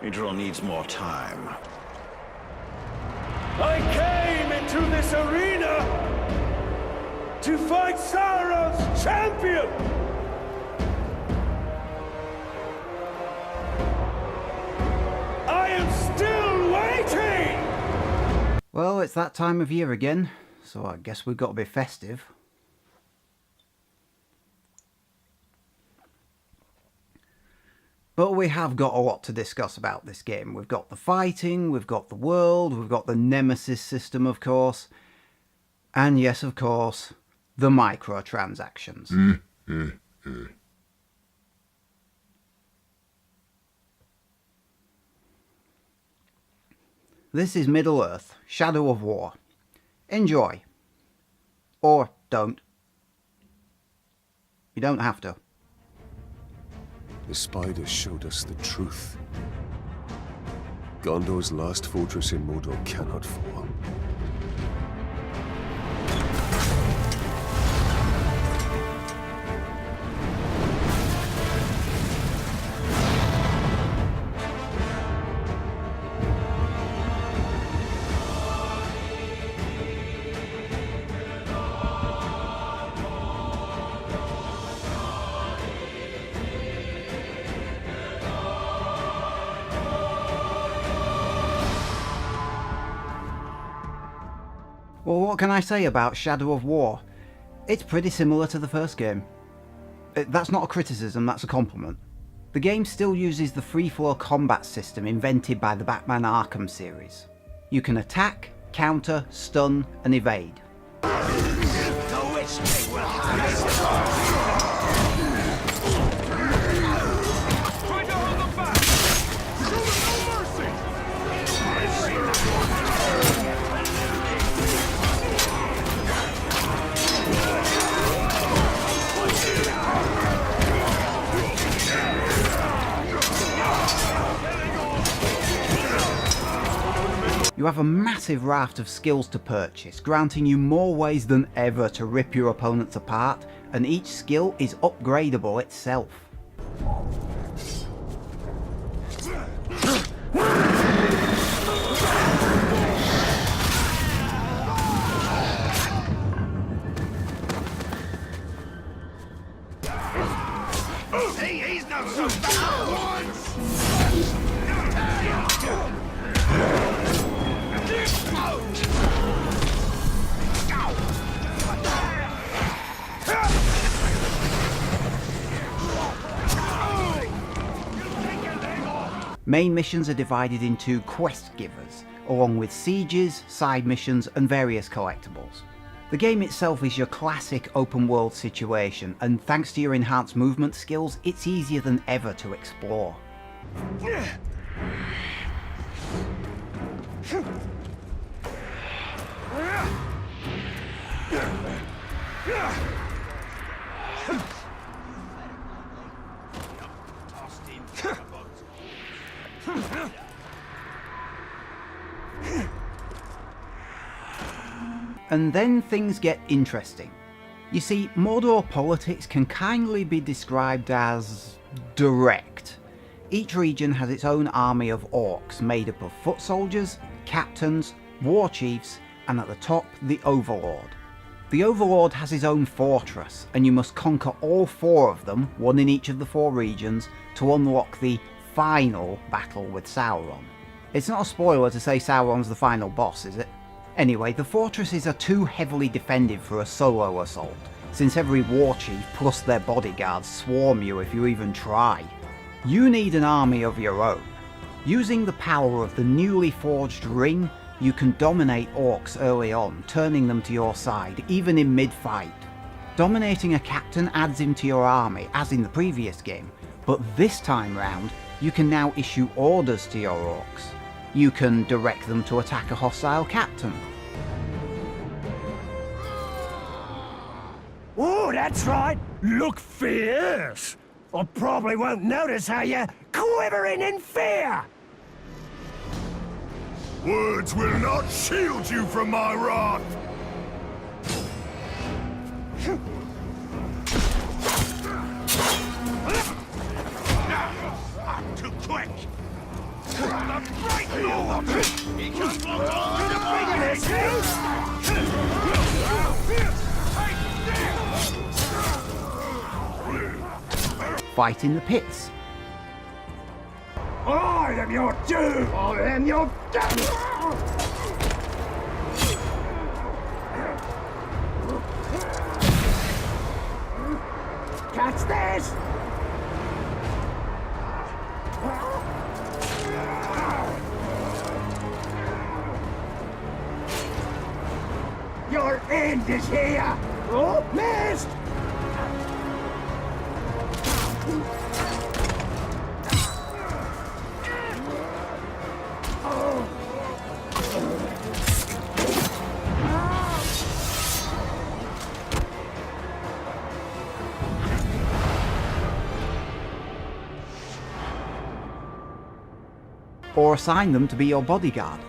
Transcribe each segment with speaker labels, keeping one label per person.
Speaker 1: Idril needs more time.
Speaker 2: I came into this arena to fight Sauron's champion! I am still waiting!
Speaker 3: Well, it's that time of year again, so I guess we've got to be festive. But we have got a lot to discuss about this game. We've got the fighting, we've got the world, we've got the Nemesis system, of course. And yes, of course, the microtransactions. This is Middle-earth, Shadow of War. Enjoy. Or don't. You don't have to.
Speaker 4: The spider showed us the truth. Gondor's last fortress in Mordor cannot fall.
Speaker 3: Well, what can I say about Shadow of War? It's pretty similar to the first game. That's not a criticism, that's a compliment. The game still uses the free-flow combat system invented by the Batman Arkham series. You can attack, counter, stun, and evade. You have a massive raft of skills to purchase, granting you more ways than ever to rip your opponents apart, and each skill is upgradable itself.
Speaker 2: He's not so bad!
Speaker 3: Main missions are divided into quest givers, along with sieges, side missions, and various collectibles. The game itself is your classic open world situation, and thanks to your enhanced movement skills, it's easier than ever to explore. And then things get interesting. You see, Mordor politics can kindly be described as direct. Each region has its own army of orcs made up of foot soldiers, captains, war chiefs, and at the top, the Overlord. The Overlord has his own fortress, and you must conquer all four of them, one in each of the four regions, to unlock the final battle with Sauron. It's not a spoiler to say Sauron's the final boss, is it? Anyway, the fortresses are too heavily defended for a solo assault, since every war chief plus their bodyguards swarm you if you even try. You need an army of your own. Using the power of the newly forged ring, you can dominate orcs early on, turning them to your side, even in mid-fight. Dominating a captain adds him to your army, as in the previous game, but this time round, you can now issue orders to your orcs. You can direct them to attack a hostile captain.
Speaker 2: Oh, that's right! Look fierce! I probably won't notice how you're quivering in fear!
Speaker 5: Words will not shield you from my wrath!
Speaker 2: Too quick!
Speaker 3: Fight in the pits.
Speaker 2: I am your doom! I am your doom! Catch this! Your end is here! Oh, missed!
Speaker 3: Or assign them to be your bodyguard.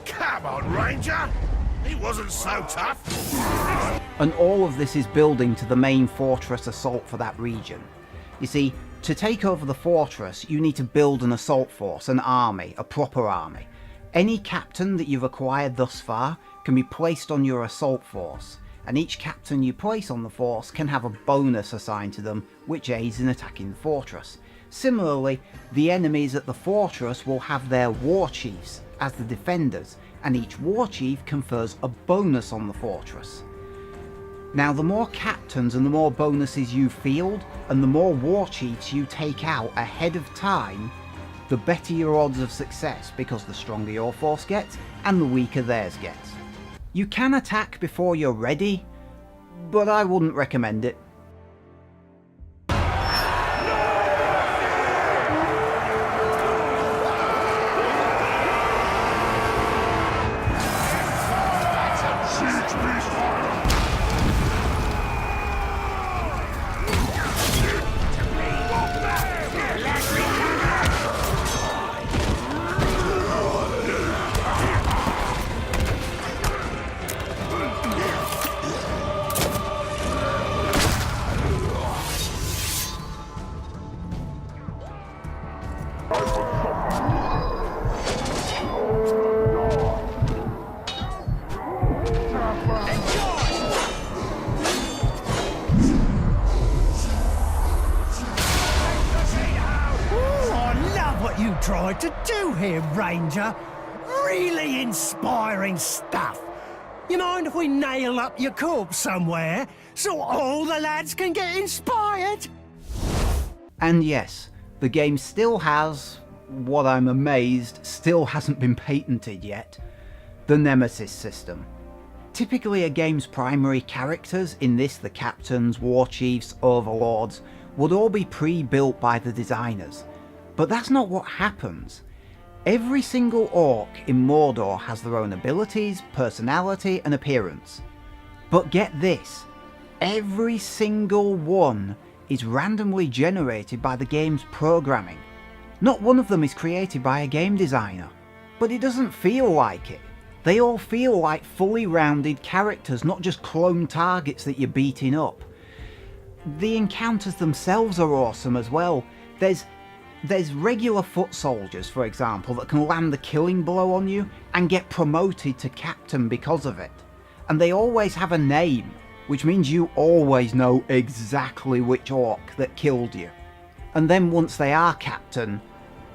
Speaker 5: Come on, Ranger! He wasn't so tough.
Speaker 3: And all of this is building to the main fortress assault for that region. You see, to take over the fortress, you need to build an assault force, an army, a proper army. Any captain that you've acquired thus far can be placed on your assault force, and each captain you place on the force can have a bonus assigned to them which aids in attacking the fortress. Similarly, the enemies at the fortress will have their war chiefs as the defenders, and each war chief confers a bonus on the fortress. Now, the more captains and the more bonuses you field, and the more war chiefs you take out ahead of time, the better your odds of success, because the stronger your force gets and the weaker theirs gets. You can attack before you're ready, but I wouldn't recommend it.
Speaker 2: You tried to do here, Ranger. Really inspiring stuff. You mind if we nail up your corpse somewhere so all the lads can get inspired?
Speaker 3: And yes, the game still has, what I'm amazed still hasn't been patented yet, the Nemesis system. Typically a game's primary characters, in this the captains, war chiefs, overlords, would all be pre-built by the designers. But that's not what happens. Every single orc in Mordor has their own abilities, personality and appearance. But get this, every single one is randomly generated by the game's programming. Not one of them is created by a game designer, but it doesn't feel like it. They all feel like fully rounded characters, not just clone targets that you're beating up. The encounters themselves are awesome as well. There's regular foot soldiers, for example, that can land the killing blow on you and get promoted to captain because of it. And they always have a name, which means you always know exactly which orc that killed you. And then once they are captain,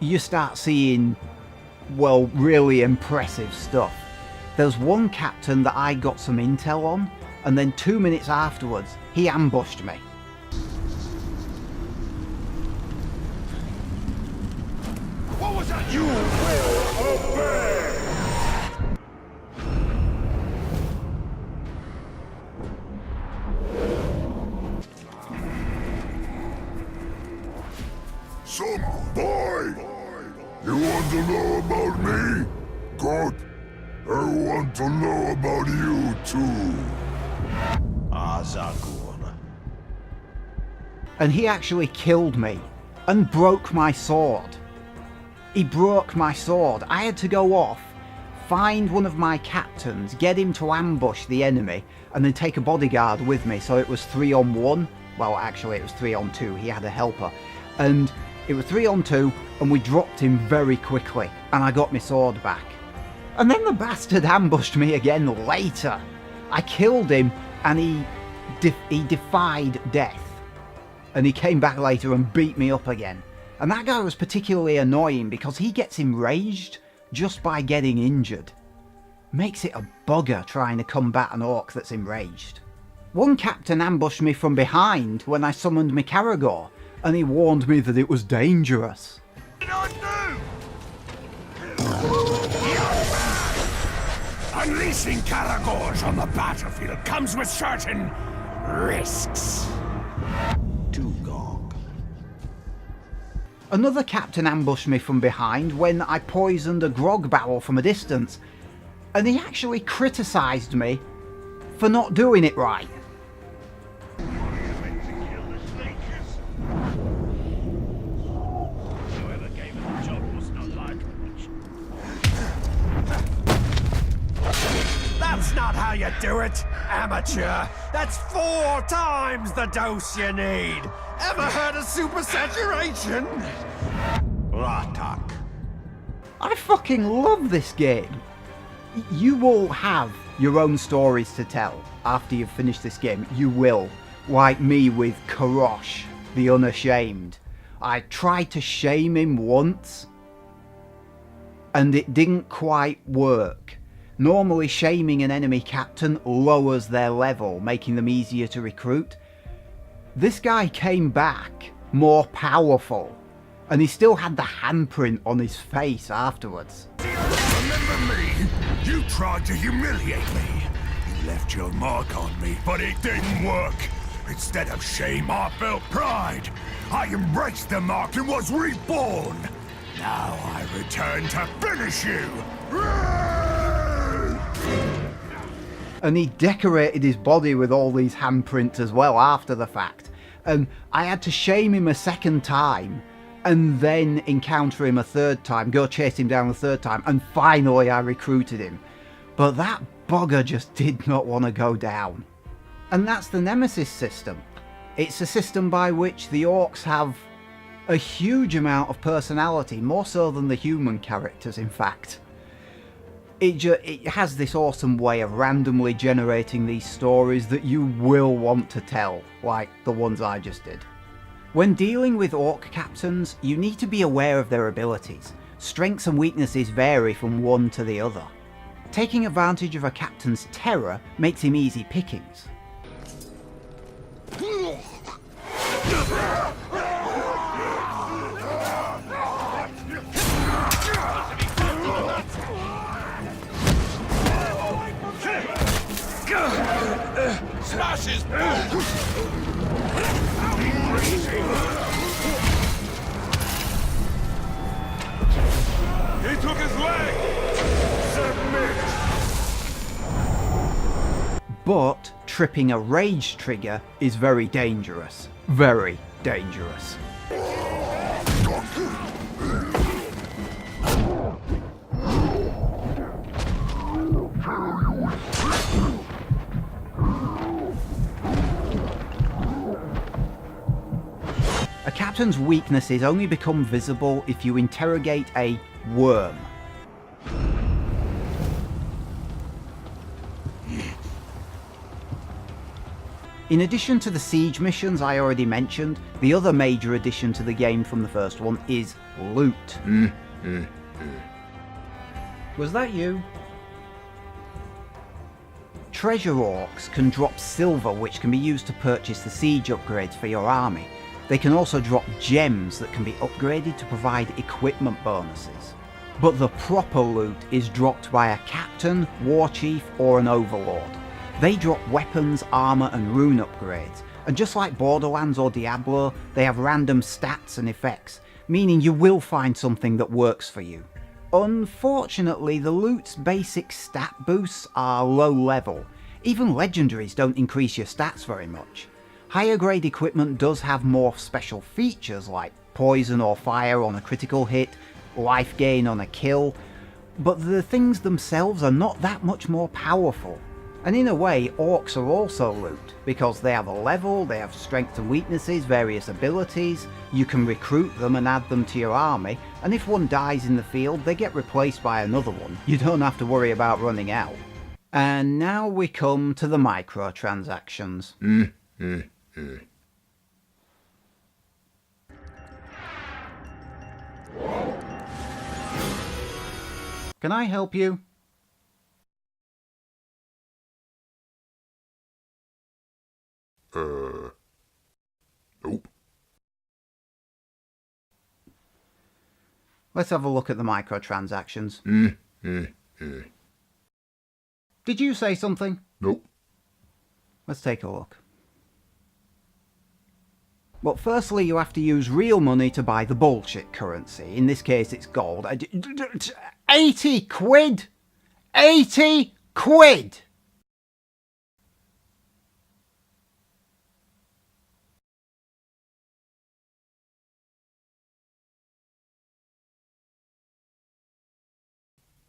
Speaker 3: you start seeing, well, really impressive stuff. There's one captain that I got some intel on, and then 2 minutes afterwards, he ambushed me.
Speaker 5: What was that? You will obey! Some boy! You want to know about me? Good. Who want to know about you too.
Speaker 1: Azagur.
Speaker 3: And he actually killed me and broke my sword. He broke my sword. I had to go off, find one of my captains, get him to ambush the enemy, and then take a bodyguard with me. So it was 3-on-1. Well, actually it was 3-on-2. He had a helper. And it was 3-on-2, and we dropped him very quickly, and I got my sword back. And then the bastard ambushed me again later. I killed him, and he defied death. And he came back later and beat me up again. And that guy was particularly annoying because he gets enraged just by getting injured. Makes it a bugger trying to combat an orc that's enraged. One captain ambushed me from behind when I summoned my Caragor, and he warned me that it was dangerous.
Speaker 5: What did I do? Unleashing Caragors on the battlefield comes with certain risks.
Speaker 1: Tugog.
Speaker 3: Another captain ambushed me from behind when I poisoned a grog barrel from a distance, and he actually criticised me for not doing it right.
Speaker 2: That's not how you do it, amateur. That's 4 times the dose you need. Ever heard of supersaturation?
Speaker 1: Ratak.
Speaker 3: I fucking love this game. You will have your own stories to tell after you've finished this game. You will. Like me with Karosh, the Unashamed. I tried to shame him once, and it didn't quite work. Normally, shaming an enemy captain lowers their level, making them easier to recruit. This guy came back more powerful, and he still had the handprint on his face afterwards.
Speaker 5: Remember me? You tried to humiliate me. You left your mark on me, but it didn't work. Instead of shame, I felt pride. I embraced the mark and was reborn. Now I return to finish you.
Speaker 3: And he decorated his body with all these handprints as well after the fact. And I had to shame him a second time, and then encounter him a third time, go chase him down a third time, and finally I recruited him. But that bugger just did not want to go down. And that's the Nemesis system. It's a system by which the orcs have a huge amount of personality, more so than the human characters in fact. It has this awesome way of randomly generating these stories that you will want to tell, like the ones I just did. When dealing with orc captains, you need to be aware of their abilities. Strengths and weaknesses vary from one to the other. Taking advantage of a captain's terror makes him easy pickings.
Speaker 5: Smash his boots! He took his leg! Submit!
Speaker 3: But tripping a rage trigger is very dangerous. Very dangerous. A captain's weaknesses only become visible if you interrogate a worm. In addition to the siege missions I already mentioned, the other major addition to the game from the first one is loot. Was that you? Treasure orcs can drop silver, which can be used to purchase the siege upgrades for your army. They can also drop gems that can be upgraded to provide equipment bonuses. But the proper loot is dropped by a captain, war chief, or an overlord. They drop weapons, armor, and rune upgrades, and just like Borderlands or Diablo, they have random stats and effects, meaning you will find something that works for you. Unfortunately, the loot's basic stat boosts are low level. Even legendaries don't increase your stats very much. Higher grade equipment does have more special features like poison or fire on a critical hit, life gain on a kill, but the things themselves are not that much more powerful. And in a way, orcs are also loot, because they have a level, they have strengths and weaknesses, various abilities, you can recruit them and add them to your army, and if one dies in the field, they get replaced by another one. You don't have to worry about running out. And now we come to the microtransactions. Can I help you?
Speaker 5: Nope.
Speaker 3: Let's have a look at the microtransactions. Did you say something?
Speaker 5: Nope.
Speaker 3: Let's take a look. Well, firstly, you have to use real money to buy the bullshit currency. In this case, it's gold. 80 quid! 80 quid!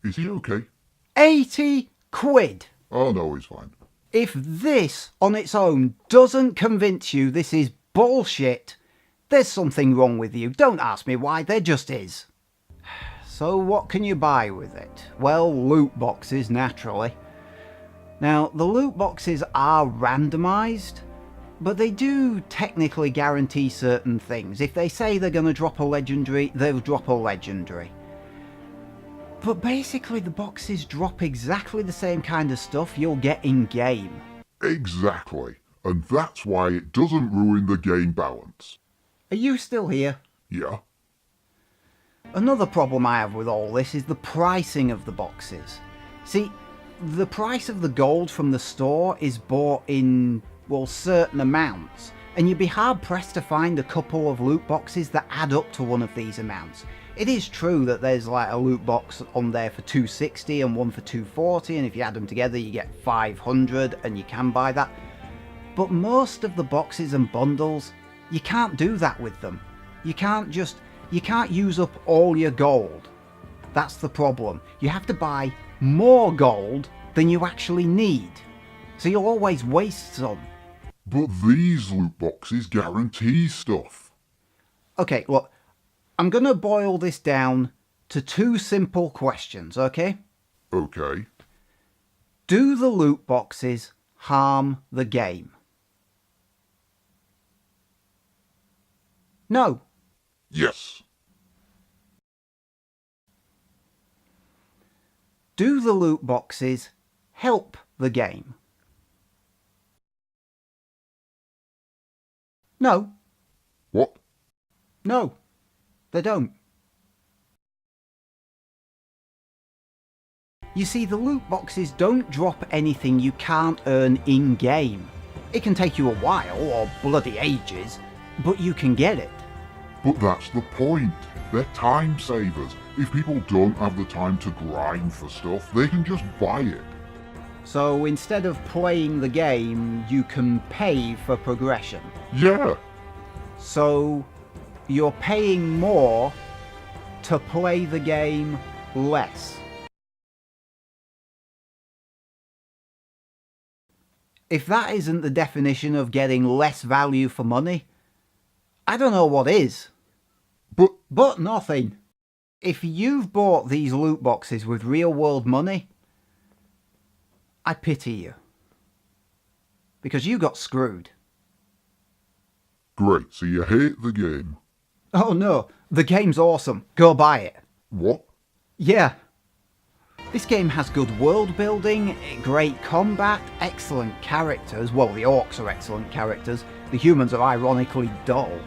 Speaker 5: Is he okay?
Speaker 3: 80 quid!
Speaker 5: Oh no, he's fine.
Speaker 3: If this on its own doesn't convince you this is bullshit, there's something wrong with you. Don't ask me why, there just is. So what can you buy with it? Well, loot boxes, naturally. Now, the loot boxes are randomised, but they do technically guarantee certain things. If they say they're going to drop a legendary, they'll drop a legendary. But basically the boxes drop exactly the same kind of stuff you'll get in-game.
Speaker 5: Exactly. And that's why it doesn't ruin the game balance.
Speaker 3: Are you still here?
Speaker 5: Yeah.
Speaker 3: Another problem I have with all this is the pricing of the boxes. See, the price of the gold from the store is bought in, well, certain amounts, and you'd be hard pressed to find a couple of loot boxes that add up to one of these amounts. It is true that there's like a loot box on there for 260 and one for 240, and if you add them together you get 500 and you can buy that. But most of the boxes and bundles, you can't do that with them. You can't use up all your gold. That's the problem. You have to buy more gold than you actually need. So you'll always waste some.
Speaker 5: But these loot boxes guarantee stuff.
Speaker 3: Okay, look, I'm going to boil this down to two simple questions, okay?
Speaker 5: Okay.
Speaker 3: Do the loot boxes harm the game? No.
Speaker 5: Yes.
Speaker 3: Do the loot boxes help the game? No.
Speaker 5: What?
Speaker 3: No, they don't. You see, the loot boxes don't drop anything you can't earn in-game. It can take you a while, or bloody ages, but you can get it.
Speaker 5: But that's the point. They're time savers. If people don't have the time to grind for stuff, they can just buy it.
Speaker 3: So instead of playing the game, you can pay for progression.
Speaker 5: Yeah.
Speaker 3: So you're paying more to play the game less. If that isn't the definition of getting less value for money, I don't know what is. But nothing. If you've bought these loot boxes with real world money, I pity you. Because you got screwed.
Speaker 5: Great, so you hate the game.
Speaker 3: Oh no, the game's awesome. Go buy it.
Speaker 5: What?
Speaker 3: Yeah. This game has good world building, great combat, excellent characters. Well, the orcs are excellent characters. The humans are ironically dull.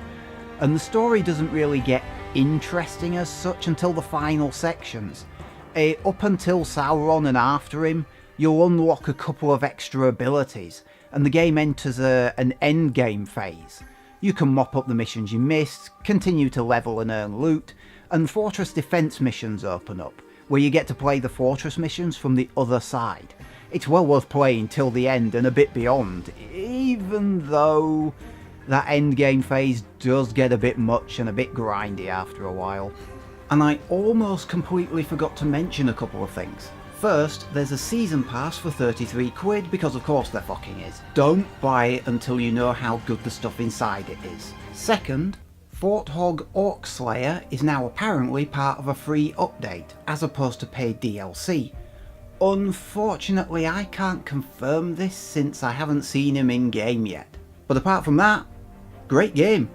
Speaker 3: And the story doesn't really get interesting as such until the final sections. Up until Sauron and after him, you'll unlock a couple of extra abilities, and the game enters an endgame phase. You can mop up the missions you missed, continue to level and earn loot, and fortress defense missions open up. where you get to play the fortress missions from the other side. It's well worth playing till the end and a bit beyond, even though that endgame phase does get a bit much and a bit grindy after a while. And I almost completely forgot to mention a couple of things. First, there's a season pass for 33 quid, because of course there fucking is. Don't buy it until you know how good the stuff inside it is. Second, Forthog Orc Slayer is now apparently part of a free update, as opposed to paid DLC. Unfortunately, I can't confirm this since I haven't seen him in game yet. But apart from that, great game.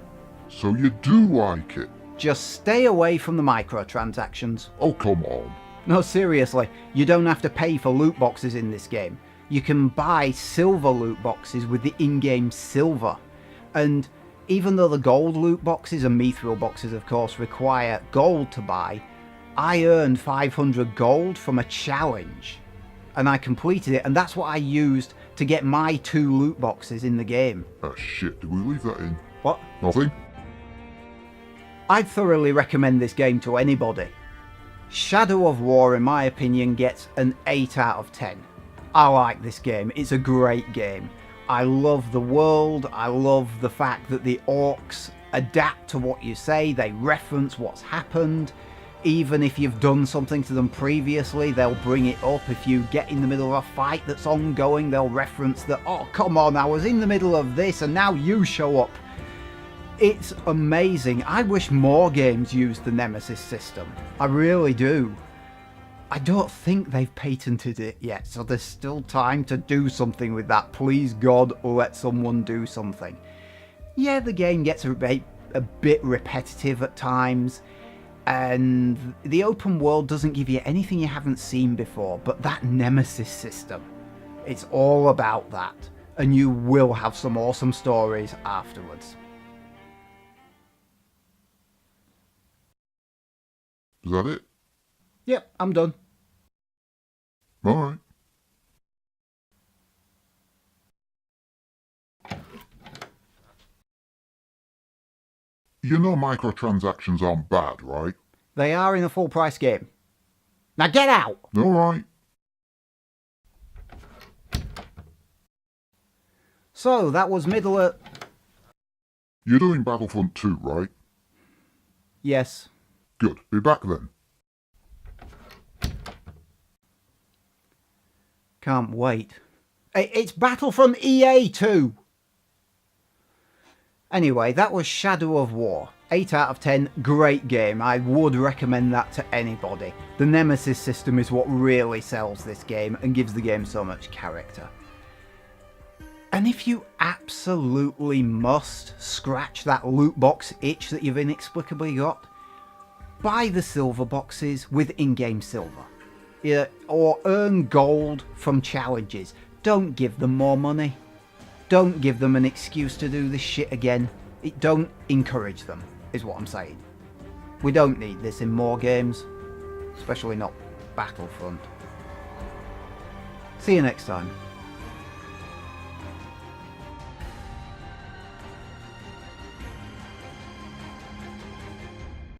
Speaker 6: So you do like it?
Speaker 3: Just stay away from the microtransactions.
Speaker 6: Oh, come on.
Speaker 3: No, seriously, you don't have to pay for loot boxes in this game. You can buy silver loot boxes with the in-game silver. And even though the gold loot boxes and mithril boxes of course require gold to buy, I earned 500 gold from a challenge. And I completed it, and that's what I used to get my 2 loot boxes in the game.
Speaker 6: Ah, shit, did we leave that in?
Speaker 3: What?
Speaker 6: Nothing?
Speaker 3: I'd thoroughly recommend this game to anybody. Shadow of War, in my opinion, gets an 8 out of 10. I like this game, it's a great game. I love the world, I love the fact that the orcs adapt to what you say, they reference what's happened. Even if you've done something to them previously, they'll bring it up. If you get in the middle of a fight that's ongoing, they'll reference that, oh come on, I was in the middle of this and now you show up. It's amazing. I wish more games used the Nemesis system. I really do. I don't think they've patented it yet, so there's still time to do something with that. Please God, let someone do something. Yeah, the game gets a bit repetitive at times, and the open world doesn't give you anything you haven't seen before, but that Nemesis system, it's all about that, and you will have some awesome stories afterwards.
Speaker 6: Is that it?
Speaker 3: Yep, I'm done.
Speaker 6: Alright. You know microtransactions aren't bad, right?
Speaker 3: They are in a full price game. Now get out!
Speaker 6: Alright.
Speaker 3: So, that was Middle-earth.
Speaker 6: You're doing Battlefront 2, right?
Speaker 3: Yes.
Speaker 6: Good. Be back then.
Speaker 3: Can't wait. It's Battlefront EA 2! Anyway, that was Shadow of War. 8 out of 10, great game. I would recommend that to anybody. The Nemesis system is what really sells this game and gives the game so much character. And if you absolutely must scratch that loot box itch that you've inexplicably got, buy the silver boxes with in-game silver. Yeah, or earn gold from challenges. Don't give them more money. Don't give them an excuse to do this shit again. Don't encourage them, is what I'm saying. We don't need this in more games, especially not Battlefront. See you next time.